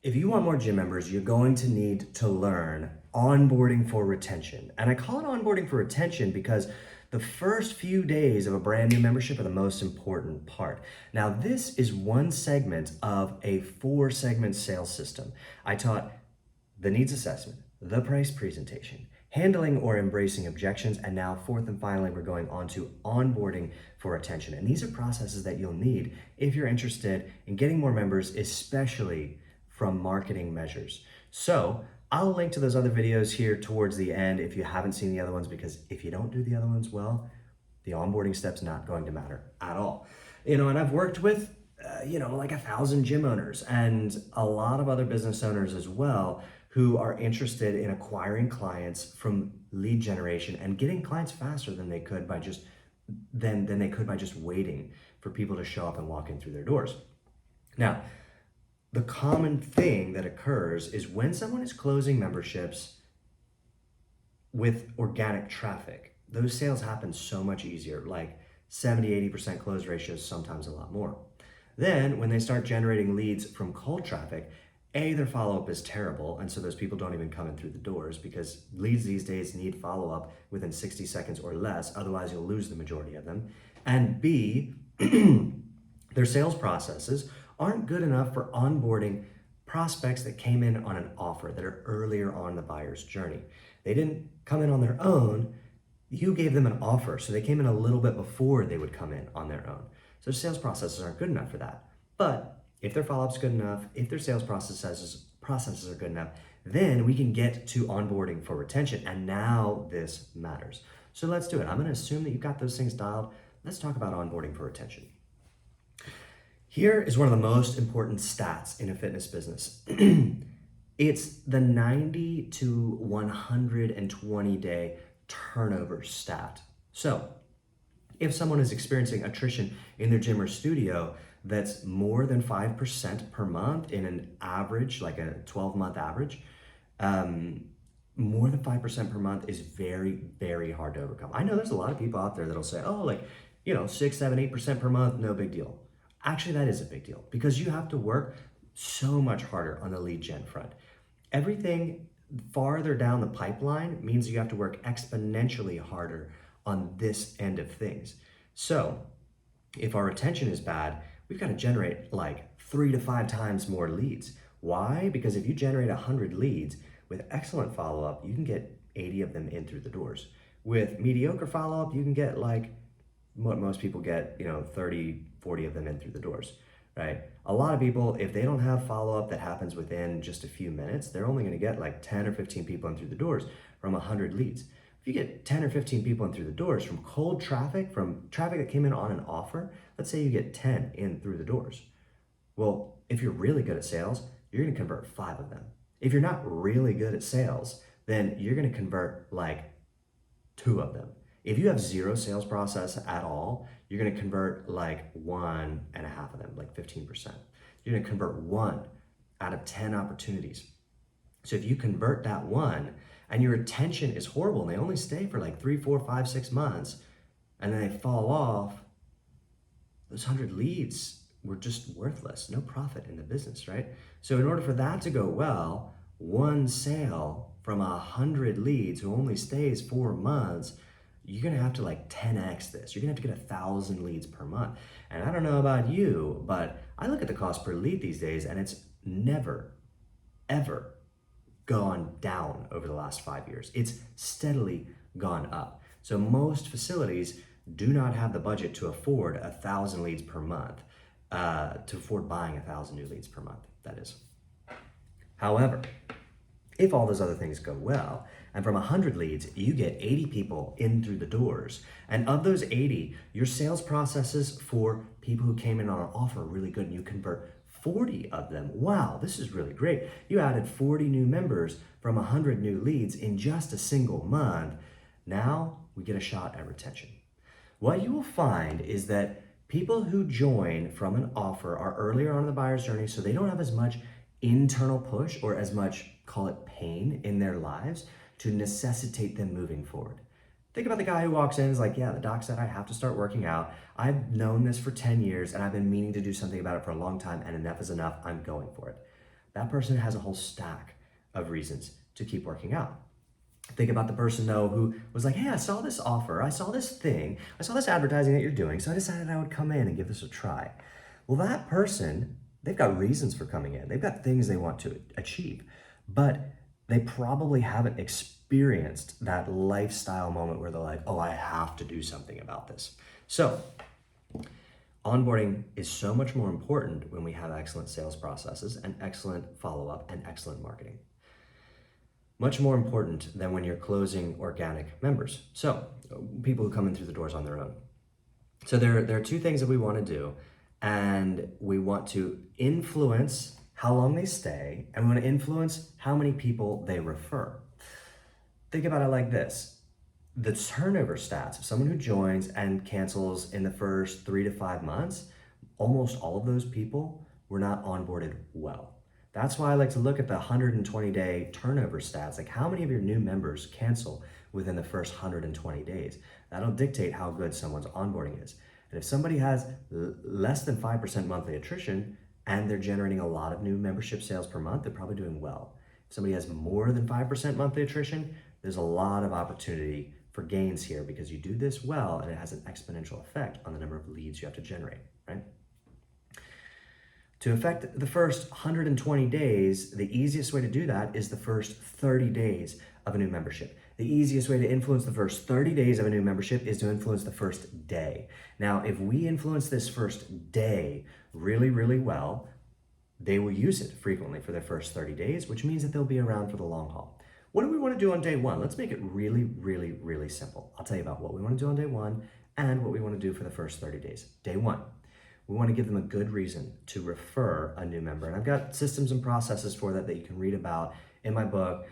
If you want more gym members, you're going to need to learn onboarding for retention. And I call it onboarding for retention because the first few days of a brand new membership are the most important part. Now, this is one segment of a 4-segment sales system. I taught the needs assessment, the price presentation, handling or embracing objections, and now fourth and finally, we're going on to onboarding for retention. And these are processes that you'll need if you're interested in getting more members, especially from marketing measures. So I'll link to those other videos here towards the end if you haven't seen the other ones, because if you don't do the other ones well, the onboarding step's not going to matter at all. And I've worked with, like 1,000 gym owners and a lot of other business owners as well who are interested in acquiring clients from lead generation and getting clients faster than they could by just waiting for people to show up and walk in through their doors. Now, the common thing that occurs is when someone is closing memberships with organic traffic, those sales happen so much easier, like 70-80% close ratios, sometimes a lot more. Then when they start generating leads from cold traffic, their follow-up is terrible, and so those people don't even come in through the doors, because leads these days need follow-up within 60 seconds or less, otherwise you'll lose the majority of them. And B, their sales processes aren't good enough for onboarding prospects that came in on an offer, that are earlier on the buyer's journey. They didn't come in on their own. You gave them an offer, so they came in a little bit before they would come in on their own. So sales processes aren't good enough for that. But if their follow-up's good enough, if their sales processes are good enough, then we can get to onboarding for retention. And now this matters. So let's do it. I'm going to assume that you've got those things dialed. Let's talk about onboarding for retention. Here is one of the most important stats in a fitness business. It's the 90 to 120 day turnover stat. So if someone is experiencing attrition in their gym or studio that's more than 5% per month in an average, like a 12-month average, more than 5% per month is very, very hard to overcome. I know there's a lot of people out there that'll say, 6, 7, 8% per month, no big deal. Actually, that is a big deal, because you have to work so much harder on the lead gen front. Everything farther down the pipeline means you have to work exponentially harder on this end of things. So if our retention is bad, we've got to generate like 3 to 5 times more leads. Why? Because if you generate 100 leads with excellent follow-up, you can get 80 of them in through the doors. With mediocre follow-up, you can get like what most people get, 30, 40 of them in through the doors, right? A lot of people, if they don't have follow-up that happens within just a few minutes, they're only going to get like 10 or 15 people in through the doors from 100 leads. If you get 10 or 15 people in through the doors from cold traffic, from traffic that came in on an offer, let's say you get 10 in through the doors. Well, if you're really good at sales, you're going to convert 5 of them. If you're not really good at sales, then you're going to convert like 2 of them. If you have 0 sales process at all, you're going to convert like 1.5 of them, like 15%. You're going to convert 1 out of 10 opportunities. So if you convert that 1 and your retention is horrible and they only stay for like 3, 4, 5, 6 months, and then they fall off, those 100 leads were just worthless, no profit in the business, right? So in order for that to go well, 1 sale from 100 leads who only stays 4 months, you're gonna have to like 10x this. You're gonna have to get 1,000 leads per month. And I don't know about you, but I look at the cost per lead these days and it's never, ever gone down over the last 5 years. It's steadily gone up. So most facilities do not have the budget to afford 1,000 leads per month, to afford buying 1,000 new leads per month, that is. However, if all those other things go well, and from 100 leads, you get 80 people in through the doors, and of those 80, your sales processes for people who came in on an offer are really good, and you convert 40 of them. Wow, this is really great. You added 40 new members from 100 new leads in just a single month. Now we get a shot at retention. What you will find is that people who join from an offer are earlier on in the buyer's journey, so they don't have as much internal push or as much, call it pain, in their lives to necessitate them moving forward. Think about the guy who walks in and is like, yeah, the doc said I have to start working out. I've known this for 10 years and I've been meaning to do something about it for a long time, and enough is enough. I'm going for it. that person has a whole stack of reasons to keep working out. Think about the person though who was like, hey, I saw this offer, I saw this thing, I saw this advertising that you're doing, so I decided I would come in and give this a try. Well, that person, they've got reasons for coming in. They've got things they want to achieve, but they probably haven't experienced that lifestyle moment where they're like, oh, I have to do something about this. So onboarding is so much more important when we have excellent sales processes and excellent follow-up and excellent marketing. Much more important than when you're closing organic members. So people who come in through the doors on their own. So there are two things that we want to do, and we want to influence how long they stay, and we want to influence how many people they refer. Think about it like this. The turnover stats of someone who joins and cancels in the first 3 to 5 months, almost all of those people were not onboarded well. That's why I like to look at the 120-day turnover stats, like how many of your new members cancel within the first 120 days. That'll dictate how good someone's onboarding is. And if somebody has less than 5% monthly attrition and they're generating a lot of new membership sales per month, they're probably doing well. If somebody has more than 5% monthly attrition, there's a lot of opportunity for gains here because you do this well and it has an exponential effect on the number of leads you have to generate, right? To affect the first 120 days, the easiest way to do that is the first 30 days of a new membership. The easiest way to influence the first 30 days of a new membership is to influence the first day. Now, if we influence this first day really, really well, they will use it frequently for their first 30 days, which means that they'll be around for the long haul. What do we want to do on day one? Let's make it really, really, really simple. I'll tell you about what we want to do on day one and what we want to do for the first 30 days. Day one. We want to give them a good reason to refer a new member. And I've got systems and processes for that you can read about in my book.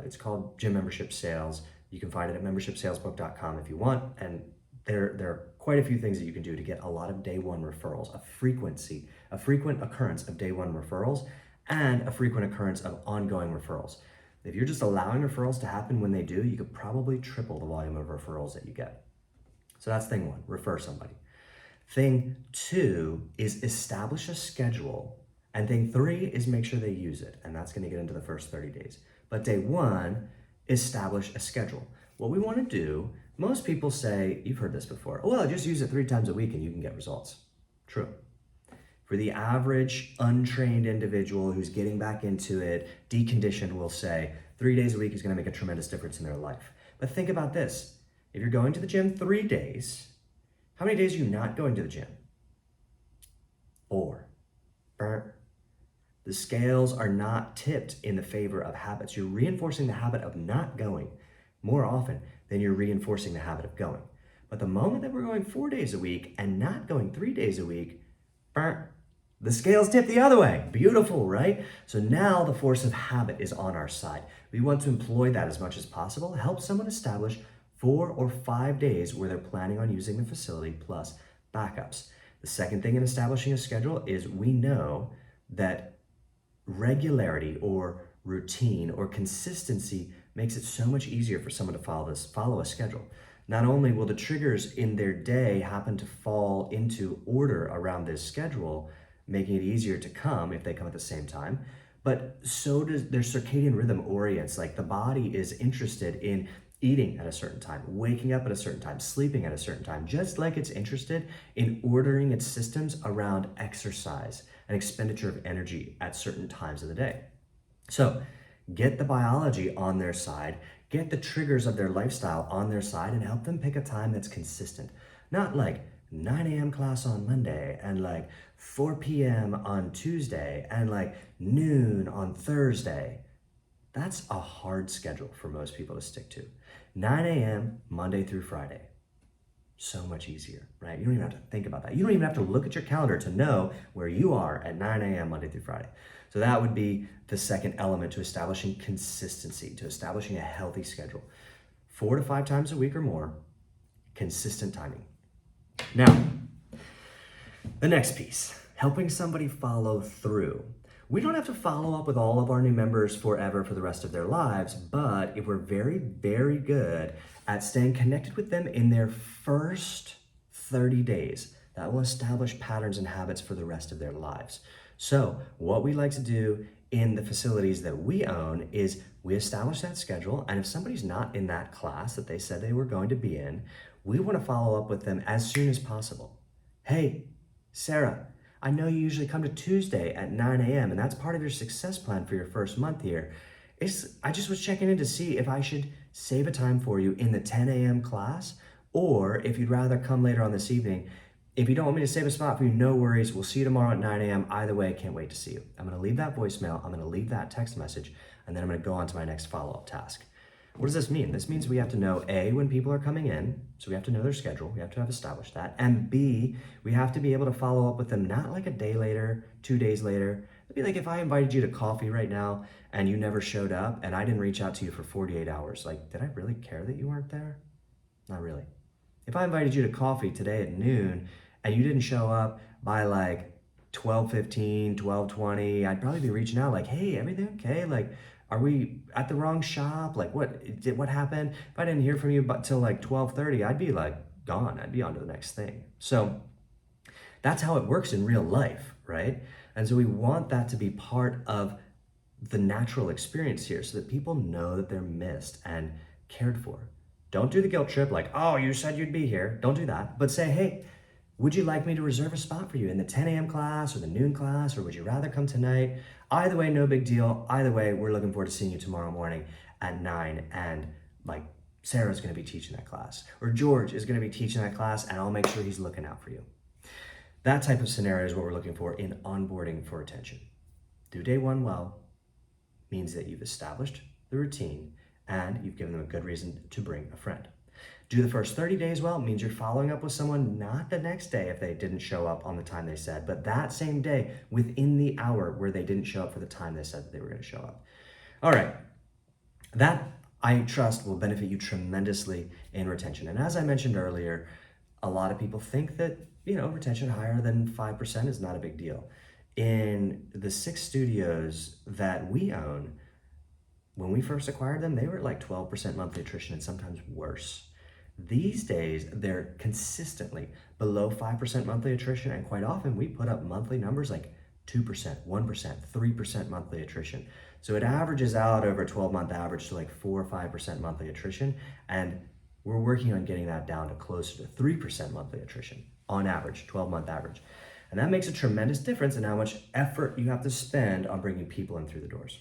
It's called Gym Membership Sales. You can find it at membershipsalesbook.com if you want. And there are quite a few things that you can do to get a lot of day one referrals, a frequent occurrence of day one referrals, and a frequent occurrence of ongoing referrals. If you're just allowing referrals to happen when they do, you could probably triple the volume of referrals that you get. So that's thing one, refer somebody. Thing two is establish a schedule. And thing three is make sure they use it. And that's going to get into the first 30 days. But day one, establish a schedule. What we want to do, most people say, you've heard this before, oh, well, just use it 3 times a week and you can get results. True. For the average untrained individual who's getting back into it, deconditioned, will say 3 days a week is going to make a tremendous difference in their life. But think about this. If you're going to the gym 3 days, how many days are you not going to the gym? 4. The scales are not tipped in the favor of habits. You're reinforcing the habit of not going more often than you're reinforcing the habit of going. But the moment that we're going 4 days a week and not going 3 days a week, the scales tip the other way. Beautiful, right? So now the force of habit is on our side. We want to employ that as much as possible, help someone establish 4 or 5 days where they're planning on using the facility plus backups. The second thing in establishing a schedule is we know that regularity or routine or consistency makes it so much easier for someone to follow a schedule. Not only will the triggers in their day happen to fall into order around this schedule, making it easier to come if they come at the same time, but so does their circadian rhythm orients. Like the body is interested in eating at a certain time, waking up at a certain time, sleeping at a certain time, just like it's interested in ordering its systems around exercise and expenditure of energy at certain times of the day. So get the biology on their side, get the triggers of their lifestyle on their side, and help them pick a time that's consistent. Not like 9 a.m. class on Monday and like 4 p.m. on Tuesday and like noon on Thursday. That's a hard schedule for most people to stick to. 9 a.m. Monday through Friday. So much easier, right? You don't even have to think about that. You don't even have to look at your calendar to know where you are at 9 a.m. Monday through Friday. So that would be the second element to establishing consistency, to establishing a healthy schedule. 4 to 5 times a week or more, consistent timing. Now, the next piece, helping somebody follow through. We don't have to follow up with all of our new members forever for the rest of their lives, but if we're very, very good at staying connected with them in their first 30 days, that will establish patterns and habits for the rest of their lives. So what we like to do in the facilities that we own is we establish that schedule, and if somebody's not in that class that they said they were going to be in, we want to follow up with them as soon as possible. Hey, Sarah, I know you usually come to Tuesday at 9 a.m., and that's part of your success plan for your first month here. I just was checking in to see if I should save a time for you in the 10 a.m. class, or if you'd rather come later on this evening. If you don't want me to save a spot for you, no worries. We'll see you tomorrow at 9 a.m. Either way, I can't wait to see you. I'm going to leave that voicemail. I'm going to leave that text message, and then I'm going to go on to my next follow-up task. What does this mean? This means we have to know A, when people are coming in, so we have to know their schedule. We have to have established that. And B, we have to be able to follow up with them not like a day later, 2 days later. It'd be like if I invited you to coffee right now and you never showed up and I didn't reach out to you for 48 hours. Like, did I really care that you weren't there? Not really. If I invited you to coffee today at noon and you didn't show up by like 12:15, 12:20, I'd probably be reaching out like, hey, everything okay? Like, are we at the wrong shop? Like, what happened? If I didn't hear from you but till like 12:30, I'd be like gone. I'd be on to the next thing. So that's how it works in real life, right? And so we want that to be part of the natural experience here so that people know that they're missed and cared for. Don't do the guilt trip like, oh, you said you'd be here. Don't do that. But say, hey, would you like me to reserve a spot for you in the 10 a.m. class or the noon class, or would you rather come tonight? Either way, no big deal. Either way, we're looking forward to seeing you tomorrow morning at 9. And like, Sarah's going to be teaching that class, or George is going to be teaching that class, and I'll make sure he's looking out for you. That type of scenario is what we're looking for in onboarding for retention. Do day one well means that you've established the routine and you've given them a good reason to bring a friend. Do the first 30 days well means you're following up with someone not the next day if they didn't show up on the time they said, but that same day within the hour where they didn't show up for the time they said that they were going to show up. All right, that I trust will benefit you tremendously in retention. And as I mentioned earlier, a lot of people think that, retention higher than 5% is not a big deal. In the 6 studios that we own, when we first acquired them, they were at like 12% monthly attrition and sometimes worse. These days, they're consistently below 5% monthly attrition, and quite often we put up monthly numbers like 2%, 1%, 3% monthly attrition. So it averages out over a 12-month average to like 4 or 5% monthly attrition, and we're working on getting that down to closer to 3% monthly attrition on average, 12-month average. And that makes a tremendous difference in how much effort you have to spend on bringing people in through the doors.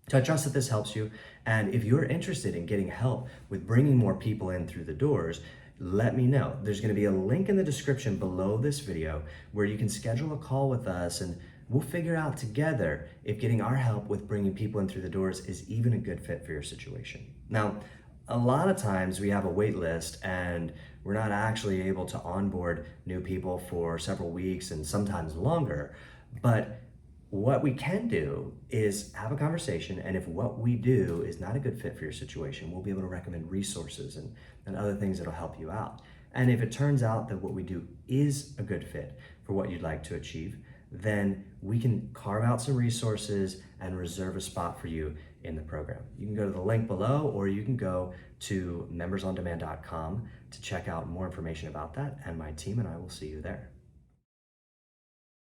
So I trust that this helps you. And if you're interested in getting help with bringing more people in through the doors, let me know. There's going to be a link in the description below this video where you can schedule a call with us, and we'll figure out together if getting our help with bringing people in through the doors is even a good fit for your situation. Now, a lot of times we have a wait list and we're not actually able to onboard new people for several weeks and sometimes longer. But what we can do is have a conversation, and if what we do is not a good fit for your situation, we'll be able to recommend resources and other things that'll help you out. And if it turns out that what we do is a good fit for what you'd like to achieve, then we can carve out some resources and reserve a spot for you in the program. You can go to the link below, or you can go to membersondemand.com to check out more information about that, and my team and I will see you there.